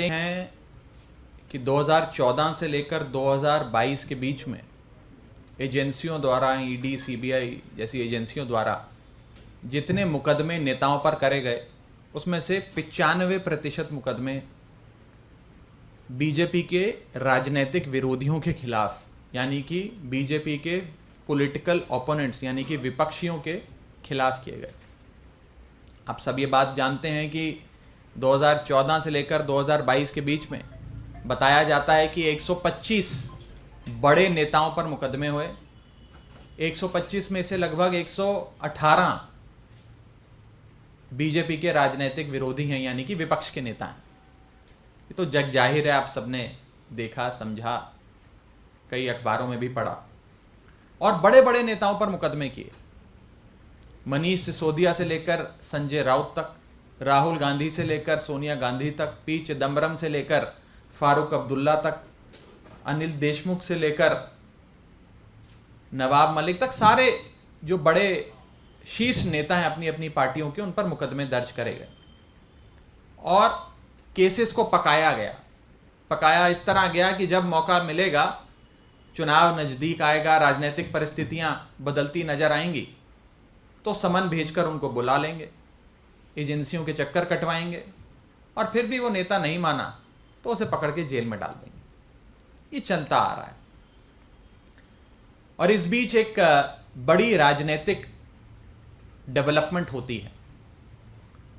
जानते हैं कि 2014 से लेकर 2022 के बीच में एजेंसियों द्वारा, ईडी, सीबीआई जैसी एजेंसियों द्वारा जितने मुकदमे नेताओं पर करे गए, उसमें से 95% मुकदमे बीजेपी के राजनीतिक विरोधियों के खिलाफ, यानी कि बीजेपी के पॉलिटिकल ओपोनेंट्स यानी कि विपक्षियों के खिलाफ किए गए। आप सब ये बात जानते हैं कि 2014 से लेकर 2022 के बीच में बताया जाता है कि 125 बड़े नेताओं पर मुकदमे हुए। 125 में से लगभग 118 बीजेपी के राजनीतिक विरोधी हैं, यानी कि विपक्ष के नेता हैं। ये तो जग जाहिर है, आप सबने देखा, समझा, कई अखबारों में भी पढ़ा। और बड़े बड़े नेताओं पर मुकदमे किए। मनीष सिसोदिया से लेकर संजय राउत तक, राहुल गांधी से लेकर सोनिया गांधी तक, पी चिदम्बरम से लेकर फारूक अब्दुल्ला तक, अनिल देशमुख से लेकर नवाब मलिक तक, सारे जो बड़े शीर्ष नेता हैं अपनी अपनी पार्टियों के, उन पर मुकदमे दर्ज करे गए और केसेस को पकाया गया। पकाया इस तरह गया कि जब मौका मिलेगा, चुनाव नज़दीक आएगा, राजनीतिक परिस्थितियां बदलती नजर आएंगी, तो समन भेजकर उनको बुला लेंगे, एजेंसियों के चक्कर कटवाएंगे और फिर भी वो नेता नहीं माना तो उसे पकड़ के जेल में डाल देंगे। ये चलता आ रहा है। और इस बीच एक बड़ी राजनीतिक डेवलपमेंट होती है।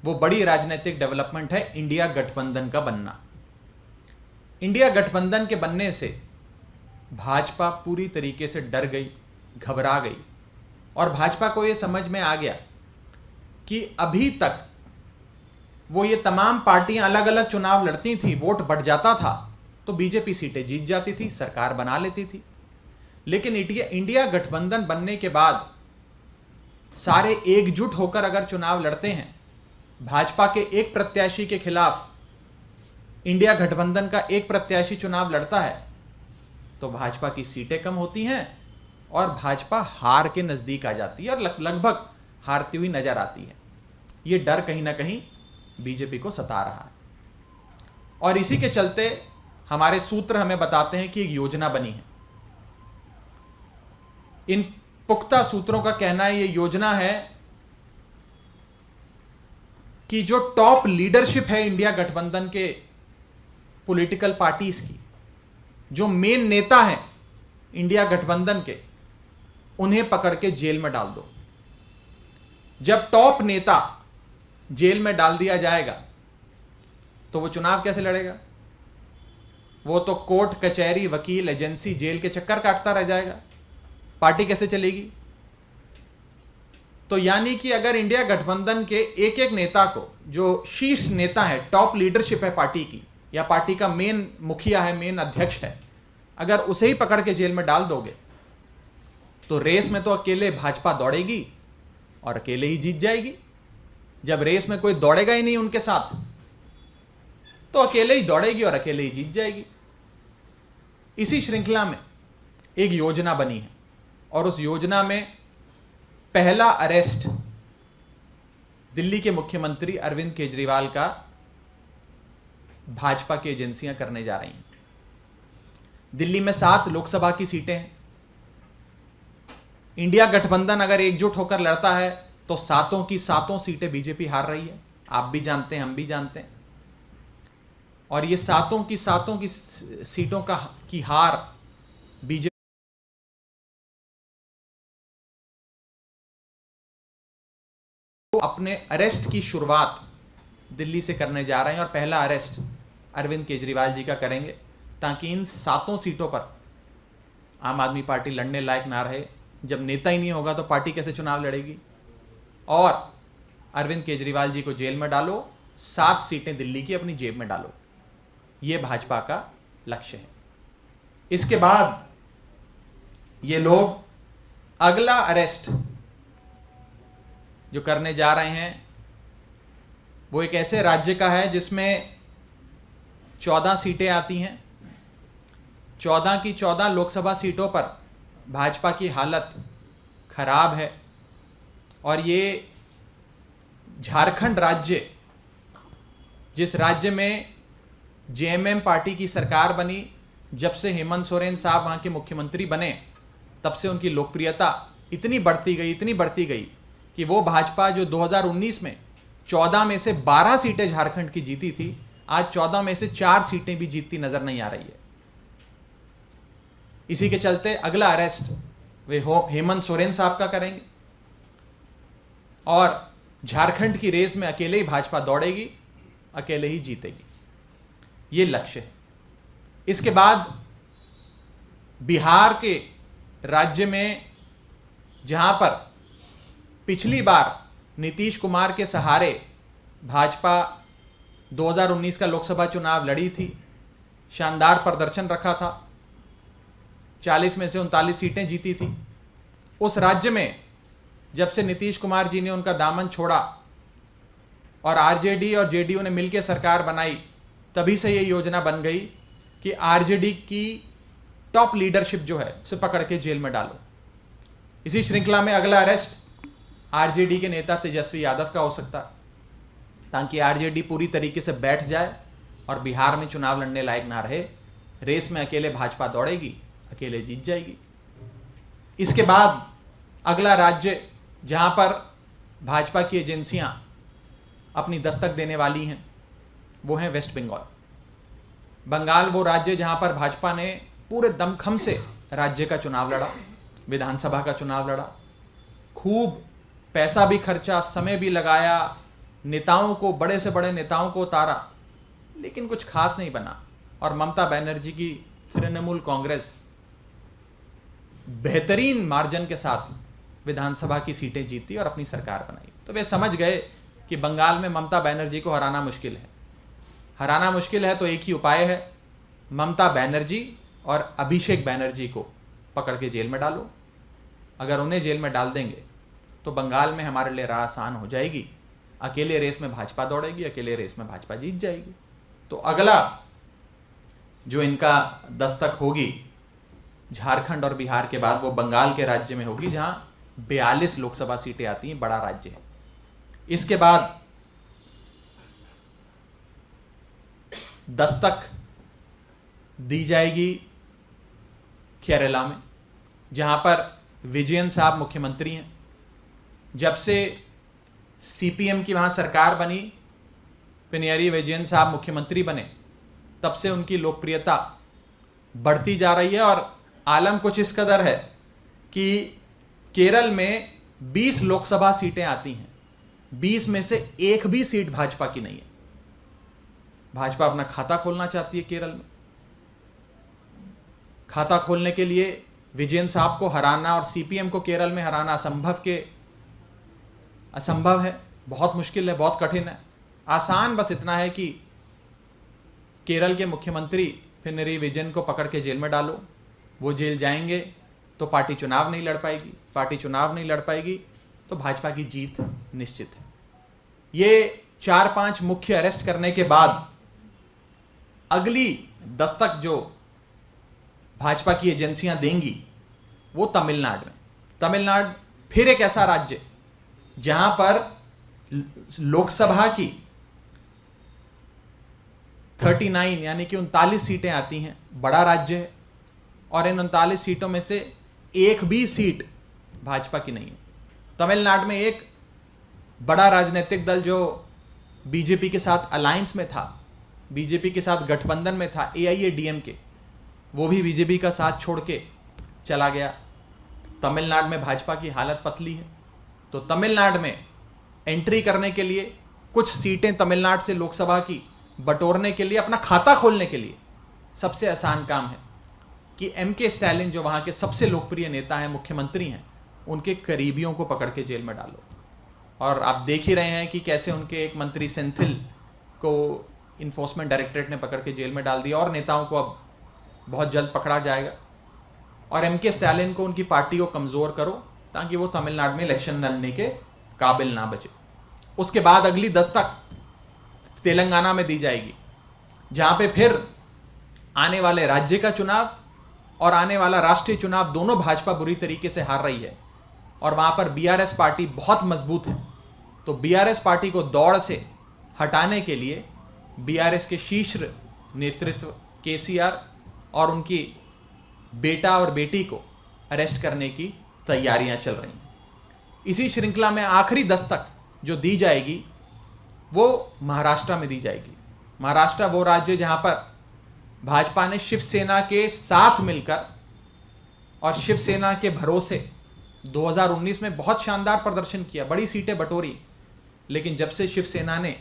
वो बड़ी राजनीतिक डेवलपमेंट है इंडिया गठबंधन का बनना। इंडिया गठबंधन के बनने से भाजपा पूरी तरीके से डर गई, घबरा गई और भाजपा को ये समझ में आ गया कि अभी तक वो ये तमाम पार्टियां अलग अलग चुनाव लड़ती थी, वोट बढ़ जाता था तो बीजेपी सीटें जीत जाती थी, सरकार बना लेती थी। लेकिन इंडिया गठबंधन बनने के बाद सारे एकजुट होकर अगर चुनाव लड़ते हैं, भाजपा के एक प्रत्याशी के खिलाफ इंडिया गठबंधन का एक प्रत्याशी चुनाव लड़ता है, तो भाजपा की सीटें कम होती हैं और भाजपा हार के नजदीक आ जाती है और लगभग हारती हुई नजर आती है। ये डर कहीं ना कहीं बीजेपी को सता रहा है और इसी के चलते हमारे सूत्र हमें बताते हैं कि एक योजना बनी है। इन पुख्ता सूत्रों का कहना है, ये योजना है कि जो टॉप लीडरशिप है इंडिया गठबंधन के पॉलिटिकल पार्टीज की, जो मेन नेता हैं इंडिया गठबंधन के, उन्हें पकड़ के जेल में डाल दो। जब टॉप नेता जेल में डाल दिया जाएगा तो वो चुनाव कैसे लड़ेगा? वो तो कोर्ट, कचहरी, वकील, एजेंसी, जेल के चक्कर काटता रह जाएगा। पार्टी कैसे चलेगी? तो यानी कि अगर इंडिया गठबंधन के एक एक नेता को, जो शीर्ष नेता है, टॉप लीडरशिप है पार्टी की, या पार्टी का मेन मुखिया है, मेन अध्यक्ष है, अगर उसे ही पकड़ के जेल में डाल दोगे तो रेस में तो अकेले भाजपा दौड़ेगी और अकेले ही जीत जाएगी। जब रेस में कोई दौड़ेगा ही नहीं उनके साथ, तो अकेले ही दौड़ेगी और अकेले ही जीत जाएगी। इसी श्रृंखला में एक योजना बनी है और उस योजना में पहला अरेस्ट दिल्ली के मुख्यमंत्री अरविंद केजरीवाल का भाजपा की एजेंसियां करने जा रही हैं। दिल्ली में 7 लोकसभा की सीटें हैं। इंडिया गठबंधन अगर एकजुट होकर लड़ता है तो 7 की 7 सीटें बीजेपी हार रही है। आप भी जानते हैं, हम भी जानते हैं। और ये 7 की 7 की सीटों की हार बीजेपी अपने अरेस्ट की शुरुआत दिल्ली से करने जा रहे हैं और पहला अरेस्ट अरविंद केजरीवाल जी का करेंगे, ताकि इन 7 सीटों पर आम आदमी पार्टी लड़ने लायक ना रहे। जब नेता ही नहीं होगा तो पार्टी कैसे चुनाव लड़ेगी? और अरविंद केजरीवाल जी को जेल में डालो, 7 सीटें दिल्ली की अपनी जेब में डालो। यह भाजपा का लक्ष्य है। इसके बाद ये लोग अगला अरेस्ट जो करने जा रहे हैं वो एक ऐसे राज्य का है जिसमें 14 सीटें आती हैं। 14 की 14 लोकसभा सीटों पर भाजपा की हालत खराब है और ये झारखंड राज्य, जिस राज्य में जेएमएम पार्टी की सरकार बनी, जब से हेमंत सोरेन साहब वहाँ के मुख्यमंत्री बने, तब से उनकी लोकप्रियता इतनी बढ़ती गई कि वो भाजपा जो 2019 में 14 में से 12 सीटें झारखंड की जीती थी, आज 14 में से 4 सीटें भी जीतती नजर नहीं आ रही है। इसी के चलते अगला अरेस्ट वे हेमंत सोरेन साहब का करेंगे और झारखंड की रेस में अकेले ही भाजपा दौड़ेगी, अकेले ही जीतेगी, ये लक्ष्य है। इसके बाद बिहार के राज्य में, जहां पर पिछली बार नीतीश कुमार के सहारे भाजपा 2019 का लोकसभा चुनाव लड़ी थी, शानदार प्रदर्शन रखा था, 40 में से 39 सीटें जीती थी। उस राज्य में जब से नीतीश कुमार जी ने उनका दामन छोड़ा और आरजेडी और जेडीयू ने मिलकर सरकार बनाई, तभी से ये योजना बन गई कि आरजेडी की टॉप लीडरशिप जो है उसे पकड़ के जेल में डालो। इसी श्रृंखला में अगला अरेस्ट आरजेडी के नेता तेजस्वी यादव का हो सकता है, ताकि आरजेडी पूरी तरीके से बैठ जाए और बिहार में चुनाव लड़ने लायक ना रहे। रेस में अकेले भाजपा दौड़ेगी, अकेले जीत जाएगी। इसके बाद अगला राज्य जहां पर भाजपा की एजेंसियां अपनी दस्तक देने वाली हैं, वो है वेस्ट बंगाल। बंगाल वो राज्य जहां पर भाजपा ने पूरे दमखम से राज्य का चुनाव लड़ा, विधानसभा का चुनाव लड़ा, खूब पैसा भी खर्चा, समय भी लगाया, नेताओं को, बड़े से बड़े नेताओं को उतारा, लेकिन कुछ खास नहीं बना। और ममता बनर्जी की तृणमूल कांग्रेस बेहतरीन मार्जिन के साथ विधानसभा की सीटें जीती और अपनी सरकार बनाई। तो वे समझ गए कि बंगाल में ममता बनर्जी को हराना मुश्किल है। हराना मुश्किल है तो एक ही उपाय है, ममता बनर्जी और अभिषेक बनर्जी को पकड़ के जेल में डालो। अगर उन्हें जेल में डाल देंगे तो बंगाल में हमारे लिए राह आसान हो जाएगी, अकेले रेस में भाजपा दौड़ेगी, अकेले रेस में भाजपा जीत जाएगी। तो अगला जो इनका दस्तक होगी झारखंड और बिहार के बाद, वो बंगाल के राज्य में होगी, जहां 42 लोकसभा सीटें आती हैं, बड़ा राज्य है। इसके बाद दस्तक दी जाएगी केरला में, जहां पर विजयन साहब मुख्यमंत्री हैं। जब से सीपीएम की वहां सरकार बनी, पिनराई विजयन साहब मुख्यमंत्री बने, तब से उनकी लोकप्रियता बढ़ती जा रही है। और आलम कुछ इस कदर है कि केरल में 20 लोकसभा सीटें आती हैं, 20 में से एक भी सीट भाजपा की नहीं है। भाजपा अपना खाता खोलना चाहती है केरल में। खाता खोलने के लिए विजयन साहब को हराना और सीपीएम को केरल में हराना असंभव है, बहुत मुश्किल है, बहुत कठिन है। आसान बस इतना है कि केरल के मुख्यमंत्री पिनराई विजयन को पकड़ के जेल में डालो। वो जेल जाएंगे तो पार्टी चुनाव नहीं लड़ पाएगी, पार्टी चुनाव नहीं लड़ पाएगी तो भाजपा की जीत निश्चित है। ये 4-5 मुख्य अरेस्ट करने के बाद अगली दस्तक जो भाजपा की एजेंसियां देंगी वो तमिलनाडु में। तमिलनाडु फिर एक ऐसा राज्य जहां पर लोकसभा की 39 यानी कि 39 सीटें आती हैं, बड़ा राज्य है। और इन 39 सीटों में से एक भी सीट भाजपा की नहीं है। तमिलनाडु में एक बड़ा राजनीतिक दल जो बीजेपी के साथ अलायंस में था, बीजेपी के साथ गठबंधन में था, AIADMK, वो भी बीजेपी का साथ छोड़ के चला गया। तमिलनाडु में भाजपा की हालत पतली है। तो तमिलनाडु में एंट्री करने के लिए, कुछ सीटें तमिलनाडु से लोकसभा की बटोरने के लिए, अपना खाता खोलने के लिए सबसे आसान काम है कि MK स्टैलिन जो वहाँ के सबसे लोकप्रिय नेता हैं, मुख्यमंत्री हैं, उनके करीबियों को पकड़ के जेल में डालो। और आप देख ही रहे हैं कि कैसे उनके एक मंत्री सेंथिल को इन्फोर्समेंट डायरेक्टरेट ने पकड़ के जेल में डाल दिया, और नेताओं को अब बहुत जल्द पकड़ा जाएगा। और MK स्टैलिन को, उनकी पार्टी को कमज़ोर करो ताकि वो तमिलनाडु में इलेक्शन लड़ने के काबिल ना बचे। उसके बाद अगली दस्तक तेलंगाना में दी जाएगी, जहाँ पे फिर आने वाले राज्य का चुनाव और आने वाला राष्ट्रीय चुनाव दोनों भाजपा बुरी तरीके से हार रही है, और वहाँ पर BRS पार्टी बहुत मजबूत है। तो BRS पार्टी को दौड़ से हटाने के लिए BRS के शीर्ष नेतृत्व केसीआर और उनकी बेटा और बेटी को अरेस्ट करने की तैयारियां चल रही हैं। इसी श्रृंखला में आखिरी दस्तक जो दी जाएगी वो महाराष्ट्र में दी जाएगी। महाराष्ट्र वो राज्य जहां पर भाजपा ने शिवसेना के साथ मिलकर और शिवसेना के भरोसे 2019 में बहुत शानदार प्रदर्शन किया, बड़ी सीटें बटोरी, लेकिन जब से शिवसेना ने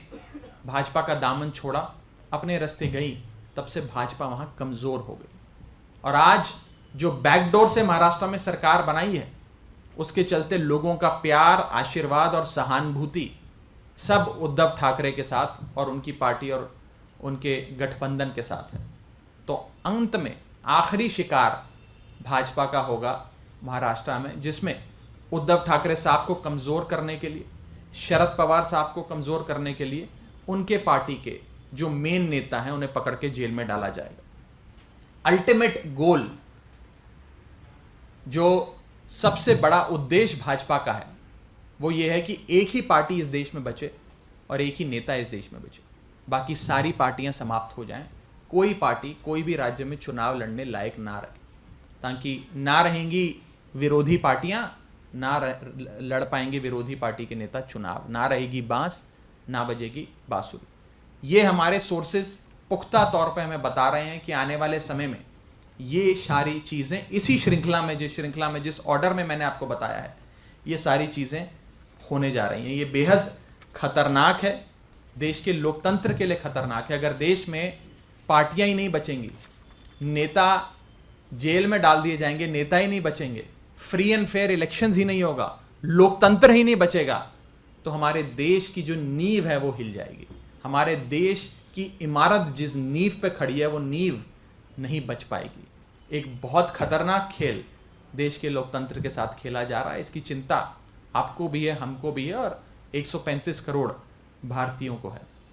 भाजपा का दामन छोड़ा, अपने रास्ते गई, तब से भाजपा वहां कमजोर हो गई। और आज जो बैकडोर से महाराष्ट्र में सरकार बनाई है, उसके चलते लोगों का प्यार, आशीर्वाद और सहानुभूति सब उद्धव ठाकरे के साथ और उनकी पार्टी और उनके गठबंधन के साथ है। तो अंत में आखिरी शिकार भाजपा का होगा महाराष्ट्र में, जिसमें उद्धव ठाकरे साहब को कमजोर करने के लिए, शरद पवार साहब को कमजोर करने के लिए उनके पार्टी के जो मेन नेता हैं उन्हें पकड़ के जेल में डाला जाएगा। अल्टीमेट गोल, जो सबसे बड़ा उद्देश्य भाजपा का है, वो ये है कि एक ही पार्टी इस देश में बचे और एक ही नेता इस देश में बचे, बाकी सारी पार्टियां समाप्त हो जाएं, कोई पार्टी कोई भी राज्य में चुनाव लड़ने लायक ना रहे, ताकि ना रहेंगी विरोधी पार्टियां, ना लड़ पाएंगे विरोधी पार्टी के नेता चुनाव, ना रहेगी बांस, ना बजेगी बांसुरी। ये हमारे सोर्सेज पुख्ता तौर पे हमें बता रहे हैं कि आने वाले समय में ये सारी चीज़ें इसी श्रृंखला में जिस ऑर्डर में मैंने आपको बताया है, ये सारी चीज़ें होने जा रही हैं। ये बेहद खतरनाक है, देश के लोकतंत्र के लिए खतरनाक है। अगर देश में पार्टियां ही नहीं बचेंगी, नेता जेल में डाल दिए जाएंगे, नेता ही नहीं बचेंगे, फ्री एंड फेयर इलेक्शंस ही नहीं होगा, लोकतंत्र ही नहीं बचेगा, तो हमारे देश की जो नींव है वो हिल जाएगी। हमारे देश की इमारत जिस नींव पे खड़ी है वो नींव नहीं बच पाएगी। एक बहुत खतरनाक खेल देश के लोकतंत्र के साथ खेला जा रहा है। इसकी चिंता आपको भी है, हमको भी है और 135 करोड़ भारतीयों को है।